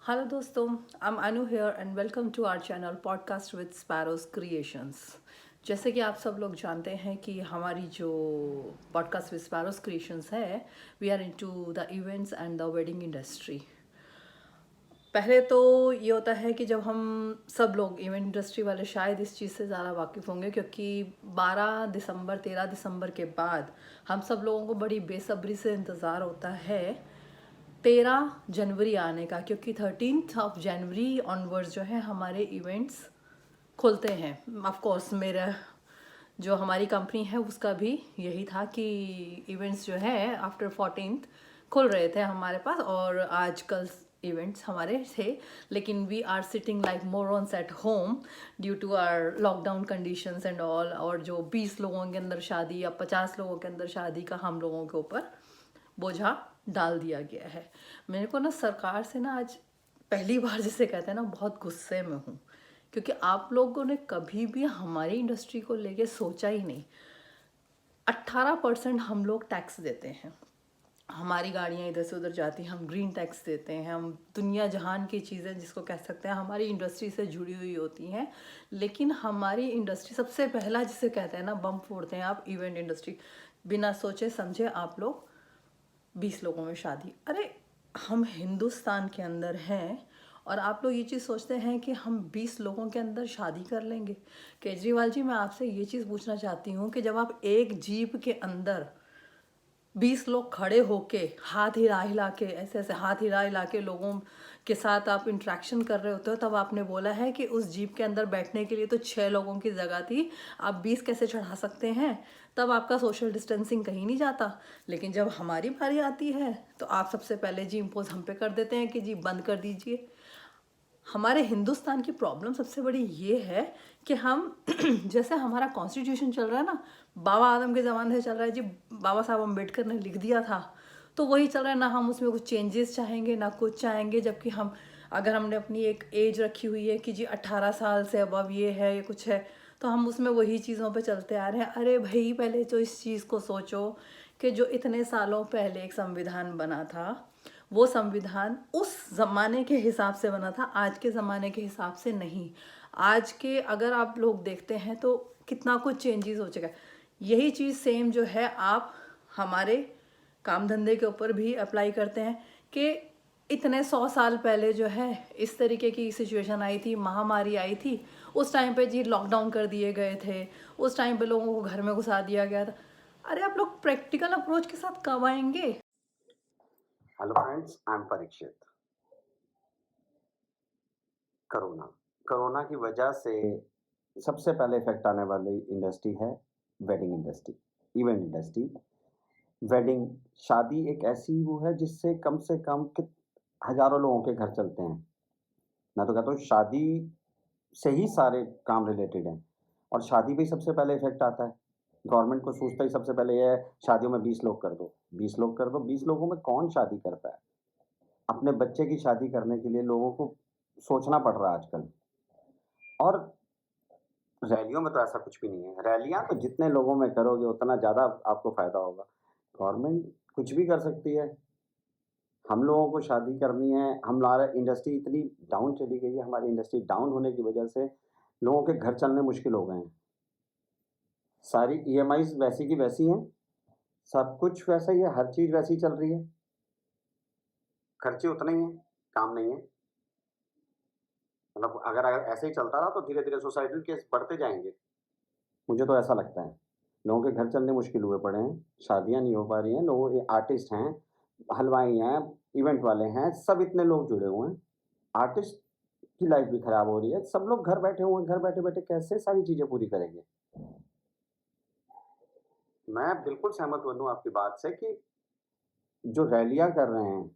Hello दोस्तों, I am Anu here and welcome to our channel podcast with Sparrows Creations. जैसे कि आप सब लोग जानते हैं कि हमारी जो पॉडकास्ट विद स्पैरोज क्रिएशंस है, we are into the events and the wedding industry. पहले तो ये होता है कि जब हम सब लोग इवेंट इंडस्ट्री वाले शायद इस चीज़ से ज़्यादा वाकिफ़ होंगे, क्योंकि 12 दिसंबर 13 दिसंबर के बाद हम सब लोगों को बड़ी बेसब्री से इंतज़ार होता है 13 जनवरी आने का, क्योंकि 13 जनवरी ऑनवर्ड्स जो है हमारे इवेंट्स खुलते हैं। ऑफ कोर्स मेरा जो हमारी कंपनी है उसका भी यही था कि इवेंट्स जो है आफ्टर 14th खुल रहे थे हमारे पास, और आजकल इवेंट्स हमारे थे, लेकिन we are sitting like morons at home due to our lockdown conditions and all. और जो 20 लोगों के अंदर शादी या 50 लोगों के अंदर शादी का हम लोगों के ऊपर बोझा डाल दिया गया है। मेरे को ना सरकार से ना आज पहली बार जिसे कहते हैं ना बहुत गुस्से में हूँ, क्योंकि आप लोगों ने कभी भी हमारी इंडस्ट्री को लेके सोचा ही नहीं। 18% हम लोग टैक्स देते हैं, हमारी गाड़ियाँ इधर से उधर जाती हैं, हम ग्रीन टैक्स देते हैं, हम दुनिया जहान की चीज़ें जिसको कह सकते हैं हमारी इंडस्ट्री से जुड़ी हुई होती हैं। लेकिन हमारी इंडस्ट्री सबसे पहला जिसे कहते हैं ना बम फोड़ते हैं आप, इवेंट इंडस्ट्री। बिना सोचे समझे आप लोग 20 लोगों में शादी। अरे हम हिंदुस्तान के अंदर हैं और आप लोग ये चीज़ सोचते हैं कि हम 20 लोगों के अंदर शादी कर लेंगे। केजरीवाल जी, मैं आपसे ये चीज़ पूछना चाहती हूँ कि जब आप एक जीप के अंदर 20 लोग खड़े होके हाथ हिला हिला के, ऐसे ऐसे हाथ हिला हिला के लोगों के साथ आप इंट्रैक्शन कर रहे होते हो, तब आपने बोला है कि उस जीप के अंदर बैठने के लिए तो 6 लोगों की जगह थी, आप 20 कैसे चढ़ा सकते हैं? तब आपका सोशल डिस्टेंसिंग कहीं नहीं जाता। लेकिन जब हमारी बारी आती है तो आप सबसे पहले जी इम्पोज हम पे कर देते हैं कि जी बंद कर दीजिए। हमारे हिंदुस्तान की प्रॉब्लम सबसे बड़ी ये है कि हम जैसे हमारा कॉन्स्टिट्यूशन चल रहा है ना, बाबा आदम के ज़माने से चल रहा है जी, बाबा साहब अम्बेडकर ने लिख दिया था तो वही चल रहा है ना। हम उसमें कुछ चेंजेस चाहेंगे ना कुछ चाहेंगे, जबकि हम अगर हमने अपनी एक एज रखी हुई है कि जी 18 साल से अबव ये है ये कुछ है, तो हम उसमें वही चीज़ों पे चलते आ रहे हैं। अरे भाई, पहले तो इस चीज़ को सोचो कि जो इतने सालों पहले एक संविधान बना था, वो संविधान उस ज़माने के हिसाब से बना था, आज के ज़माने के हिसाब से नहीं। आज के अगर आप लोग देखते हैं तो कितना कुछ चेंजेस हो चुका है। यही चीज़ सेम जो है आप हमारे काम धंधे के ऊपर भी अप्लाई करते हैं कि इतने 100 साल पहले जो है इस तरीके की सिचुएशन आई थी, महामारी आई थी, उस टाइम पे जी लॉकडाउन कर दिए गए थे, उस टाइम पे लोगों को घर में घुसा दिया गया था। अरे आप लोग प्रैक्टिकल अप्रोच के साथ कब आएंगे? Hello friends, I am Parikshit. Corona corona की वजह से सबसे पहले इफेक्ट आने वाली इंडस्ट्री है wedding industry, event industry. Wedding शादी एक ऐसी वो है जिससे कम से कम हजारों लोगों के घर चलते हैं। मैं तो कहता हूँ शादी से ही सारे काम रिलेटेड हैं और शादी पे ही सबसे पहले इफेक्ट आता है। गवर्नमेंट को सूझता ही सबसे पहले ये है, शादियों में 20 लोग कर दो, 20 लोग कर दो। 20 लोगों में कौन शादी करता है? अपने बच्चे की शादी करने के लिए लोगों को सोचना पड़ रहा है आजकल। और रैलियों में तो ऐसा कुछ भी नहीं है। रैलियाँ तो जितने लोगों में करोगे उतना ज़्यादा आपको फ़ायदा होगा। गवर्नमेंट कुछ भी कर सकती है। हम लोगों को शादी करनी है, हमारा इंडस्ट्री इतनी डाउन चली गई है, हमारी इंडस्ट्री डाउन होने की वजह से लोगों के घर चलने मुश्किल हो गए हैं। सारी ईएमआईज़ वैसी की वैसी हैं, सब कुछ वैसा ही है, हर चीज़ वैसी ही चल रही है। खर्चे उतने ही हैं, काम नहीं है। मतलब अगर अगर ऐसे ही चलता रहा तो धीरे-धीरे सोसाइटल केस बढ़ते जाएँगे। मुझे तो ऐसा लगता है। लोगों के घर चलने मुश्किल हुए पड़े हैं, शादियाँ नहीं हो पा रही हैं, लोगों ये आर्टिस्ट हैं, हलवाई हैं, इवेंट वाले हैं, सब इतने लोग जुड़े हुए हैं। आर्टिस्ट की लाइफ़ भी खराब हो रही है, सब लोग घर बैठे हुए हैं, घर बैठे-बैठे कैसे सारी चीज़ें पूरी करेंगे? मैं बिल्कुल सहमत हूँ आपकी बात से कि जो रैलियाँ कर रहे हैं,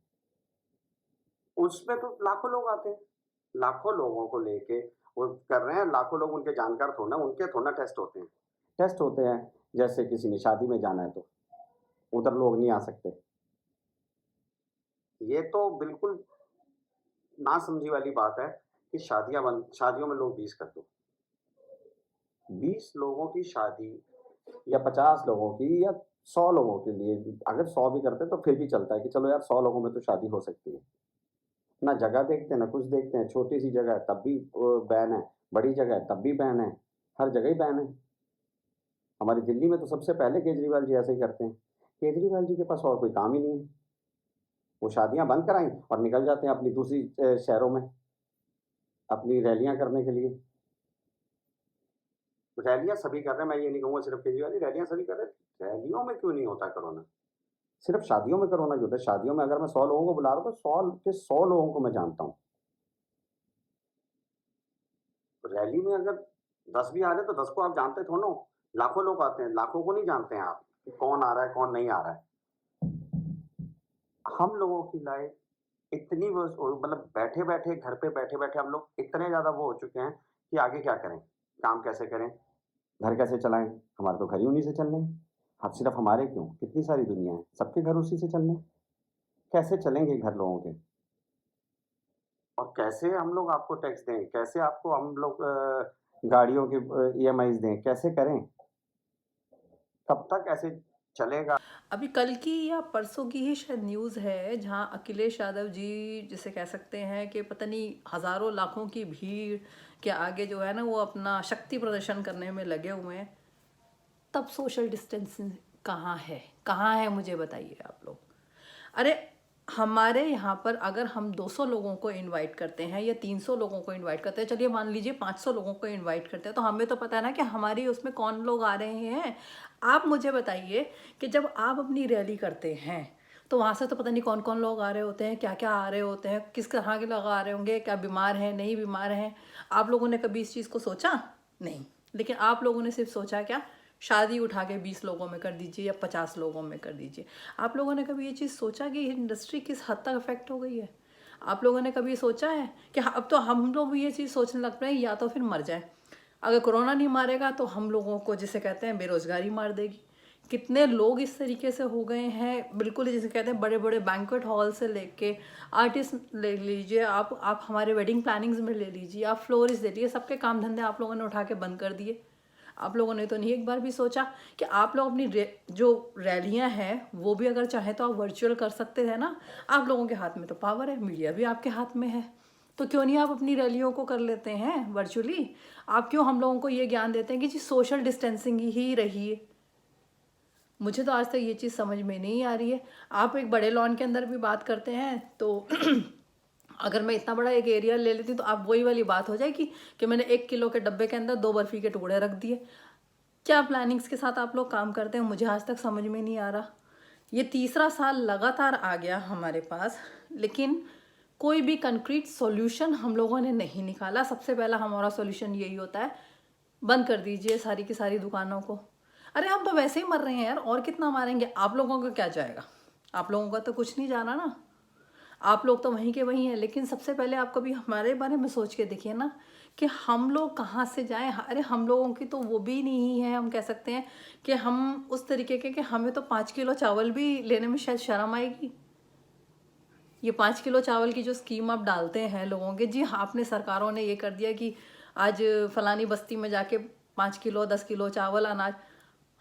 उसमें तो लाखों लोग आते हैं। लाखों लोगों को लेके वो कर रहे हैं, लाखों लोग उनके जानकार थोड़ा ना, उनके थोड़ा ना टेस्ट होते हैं। टेस्ट होते हैं, जैसे किसी ने शादी में जाना है तो, उधर लोग नहीं आ सकते। ये तो बिल्कुल नासमझी वाली बात है कि शादियों में लोग 20 कर दो। 20 लोगों की शादी या 50 लोगों की या 100 लोगों के लिए, अगर 100 भी करते तो फिर भी चलता है कि चलो यार 100 लोगों में तो शादी हो सकती है। ना जगह देखते हैं, ना कुछ देखते हैं, छोटी-सी जगह है तब भी बैन है, बड़ी जगह है तब भी बैन है, हर जगह ही बैन है। हमारी दिल्ली में तो सबसे पहले केजरीवाल जी ऐसे ही करते हैं। केजरीवाल जी के पास और कोई काम ही नहीं है। वो शादियाँ बंद कराएँ और निकल जाते हैं अपनी दूसरी शहरों में, अपनी रैलियाँ करने के लिए। रैलियाँ सभी कर रहे हैं, मैं ये नहीं कहूँगा सिर्फ़ केजरीवाल जी, रैलियाँ सभी कर रहे हैं। रैलियों में क्यों नहीं होता कोरोना? सिर्फ़ शादियों में कोरोना क्यों होता है? शादियों में अगर मैं 100 लोगों को बुला रहा हूँ, तो 100 के 100 लोगों को मैं जानता हूँ। रैली में अगर 10 भी आ रहे हैं, तो 10 को आप जानते थोड़ी ना हो। लाखों लोग आते हैं, लाखों को नहीं जानते हैं आप, कि कौन आ रहा है, कौन नहीं आ रहा है। हम लोगों की लाइफ़ इतनी मतलब बैठे-बैठे, घर पे बैठे-बैठे हम लोग इतने ज़्यादा वो हो चुके हैं कि आगे क्या करें? काम कैसे करें? घर कैसे चलाएँ? हमारे तो घर ही उन्हीं से चलने हैं। अब सिर्फ़ हमारे क्यों? कितनी सारी दुनिया है, सबके घर उसी से चलने हैं। कैसे चलेंगे घर लोगों के? और कैसे हम लोग आपको टैक्स दें? कैसे आपको हम लोग गाड़ियों के ईएमआईज़ दें? कैसे करें? कब तक ऐसे चलेगा? अभी कल की या परसों की ही शायद न्यूज़ है जहाँ अखिलेश यादव जी जिसे कह सकते हैं कि पता नहीं हज़ारों लाखों की भीड़ के आगे जो है ना वो अपना शक्ति प्रदर्शन करने में लगे हुए हैं। तब सोशल डिस्टेंसिंग कहाँ है मुझे बताइए आप लोग। अरे हमारे यहाँ पर अगर हम 200 लोगों को इनवाइट करते हैं या 300 लोगों को इनवाइट करते हैं, चलिए मान लीजिए 500 लोगों को इनवाइट करते हैं, तो हमें तो पता है ना कि हमारी उसमें कौन लोग आ रहे हैं। आप मुझे बताइए कि जब आप अपनी रैली करते हैं तो वहाँ से तो पता नहीं कौन कौन लोग आ रहे होते हैं, क्या क्या आ रहे होते हैं, किस तरह के लोग आ रहे होंगे, क्या बीमार हैं नहीं बीमार हैं। आप लोगों ने कभी इस चीज़ को सोचा? नहीं। लेकिन आप लोगों ने सिर्फ सोचा क्या, शादी उठा के 20 लोगों में कर दीजिए या 50 लोगों में कर दीजिए। आप लोगों ने कभी ये चीज़ सोचा कि इंडस्ट्री किस हद तक अफेक्ट हो गई है? आप लोगों ने कभी सोचा है कि अब तो हम लोग भी ये चीज़ सोचने लग रहे हैं या तो फिर मर जाए। अगर कोरोना नहीं मारेगा तो हम लोगों को जिसे कहते हैं बेरोजगारी मार देगी। कितने लोग इस तरीके से हो गए हैं, बिल्कुल जिसे कहते हैं बड़े बड़े बैंक्वेट हॉल से लेके आर्टिस्ट ले लीजिए, आप हमारे वेडिंग प्लानिंग्स में ले लीजिए, आप फ्लोरिस्ट ले लीजिए, सबके काम धंधे आप लोगों ने उठा के बंद कर दिए। आप लोगों ने तो नहीं एक बार भी सोचा कि आप लोग अपनी जो रैलियां हैं वो भी अगर चाहे तो आप वर्चुअल कर सकते हैं ना। आप लोगों के हाथ में तो पावर है, मीडिया भी आपके हाथ में है, तो क्यों नहीं आप अपनी रैलियों को कर लेते हैं वर्चुअली। आप क्यों हम लोगों को ये ज्ञान देते हैं कि जी सोशल डिस्टेंसिंग ही रहिए। मुझे तो आज तक ये चीज़ समझ में नहीं आ रही है। आप एक बड़े लॉन के अंदर भी बात करते हैं तो अगर मैं इतना बड़ा एक एरिया ले लेती हूँ तो आप वही वाली बात हो जाएगी कि मैंने 1 किलो के डब्बे के अंदर 2 बर्फ़ी के टुकड़े रख दिए। क्या प्लानिंग्स के साथ आप लोग काम करते हैं, मुझे आज तक समझ में नहीं आ रहा। ये तीसरा साल लगातार आ गया हमारे पास, लेकिन कोई भी कंक्रीट सॉल्यूशन हम लोगों ने नहीं निकाला। सबसे पहला हमारा सॉल्यूशन यही होता है, बंद कर दीजिए सारी की सारी दुकानों को। अरे हम तो वैसे ही मर रहे हैं यार, और कितना मारेंगे, आप लोगों का क्या जाएगा? आप लोगों का तो कुछ नहीं जाना ना, आप लोग तो वहीं के वहीं हैं। लेकिन सबसे पहले आप कभी हमारे बारे में सोच के देखिए ना कि हम लोग कहाँ से जाएं। अरे हम लोगों की तो वो भी नहीं है, हम कह सकते हैं कि हम उस तरीके के कि हमें तो 5 किलो चावल भी लेने में शायद शर्म आएगी। ये 5 किलो चावल की जो स्कीम आप डालते हैं लोगों के, जी हाँ, आपने सरकारों ने ये कर दिया कि आज फलानी बस्ती में जाके 5 किलो 10 किलो चावल अनाज।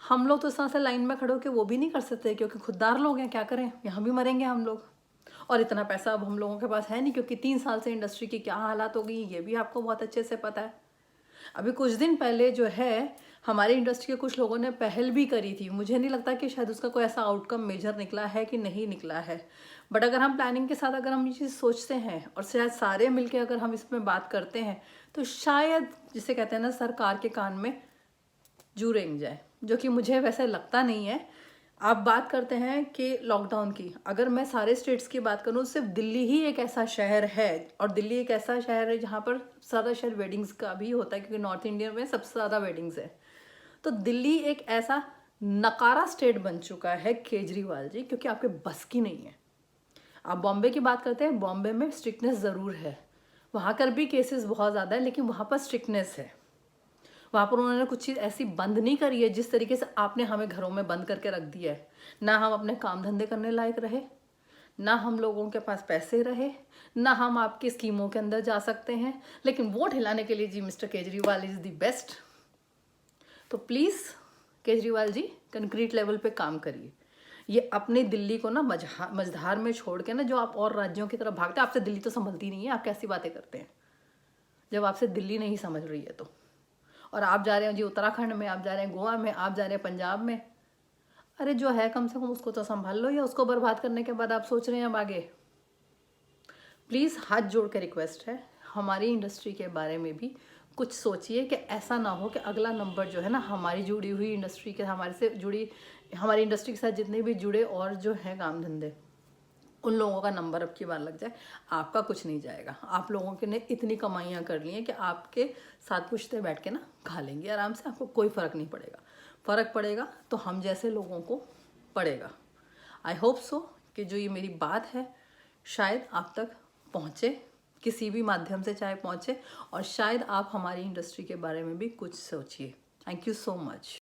हम लोग तो इस तरह से लाइन में खड़े होकर वो भी नहीं कर सकते क्योंकि खुददार लोग हैं, क्या करें, यहाँ भी मरेंगे हम लोग। और इतना पैसा अब हम लोगों के पास है नहीं, क्योंकि 3 साल से इंडस्ट्री की क्या हालात हो गई ये भी आपको बहुत अच्छे से पता है। अभी कुछ दिन पहले जो है हमारी इंडस्ट्री के कुछ लोगों ने पहल भी करी थी, मुझे नहीं लगता कि शायद उसका कोई ऐसा आउटकम मेजर निकला है कि नहीं निकला है। बट अगर हम प्लानिंग के साथ अगर हम ये चीज़ सोचते हैं और शायद सारे मिलके अगर हम इसमें बात करते हैं तो शायद जिसे कहते हैं ना सरकार के कान में जू रेंग जाए, जो कि मुझे वैसे लगता नहीं है। आप बात करते हैं कि लॉकडाउन की, अगर मैं सारे स्टेट्स की बात करूं, सिर्फ दिल्ली ही एक ऐसा शहर है, और दिल्ली एक ऐसा शहर है जहां पर ज़्यादा शायद वेडिंग्स का भी होता है क्योंकि नॉर्थ इंडिया में सबसे ज़्यादा वेडिंग्स है। तो दिल्ली एक ऐसा नकारा स्टेट बन चुका है केजरीवाल जी, क्योंकि आपके बस की नहीं है। आप बॉम्बे की बात करते हैं, बॉम्बे में स्ट्रिक्टनेस ज़रूर है, वहाँ कर भी केसेस बहुत ज़्यादा है लेकिन वहाँ पर स्ट्रिक्टनेस है। वहाँ पर उन्होंने कुछ चीज़ ऐसी बंद नहीं करी है जिस तरीके से आपने हमें घरों में बंद करके रख दिया है। ना हम अपने काम धंधे करने लायक रहे, ना हम लोगों के पास पैसे रहे, ना हम आपकी स्कीमों के अंदर जा सकते हैं। लेकिन वोट हिलाने के लिए जी mister Kejriwal is the best. तो please Kejriwal ji concrete level पे काम करिए। ये अपनी दिल्ली को ना मझधार में छोड़ के ना जो आप और राज्यों की तरफ भागते हैं, आपसे दिल्ली तो संभलती नहीं है, आप कैसी बातें करते हैं जब आपसे दिल्ली नहीं समझ रही है तो। और आप जा रहे हो जी उत्तराखंड में, आप जा रहे हैं गोवा में, आप जा रहे हैं पंजाब में। अरे जो है कम से कम उसको तो संभाल लो, या उसको बर्बाद करने के बाद आप सोच रहे हैं अब आगे। प्लीज़ हाथ जोड़ के रिक्वेस्ट है, हमारी इंडस्ट्री के बारे में भी कुछ सोचिए कि ऐसा ना हो कि अगला नंबर जो है ना हमारी जुड़ी हुई इंडस्ट्री के, हमारे से जुड़ी हमारी इंडस्ट्री के साथ जितने भी जुड़े और जो है काम धंधे, उन लोगों का नंबर अब की बार लग जाए। आपका कुछ नहीं जाएगा, आप लोगों के ने इतनी कमाइयाँ कर ली हैं कि आपके साथ पुश्ते बैठ के ना खा लेंगे आराम से, आपको कोई फ़र्क नहीं पड़ेगा। फ़र्क पड़ेगा तो हम जैसे लोगों को पड़ेगा। आई होप सो कि जो ये मेरी बात है शायद आप तक पहुँचे, किसी भी माध्यम से चाहे पहुँचे, और शायद आप हमारी इंडस्ट्री के बारे में भी कुछ सोचिए। Thank you so much.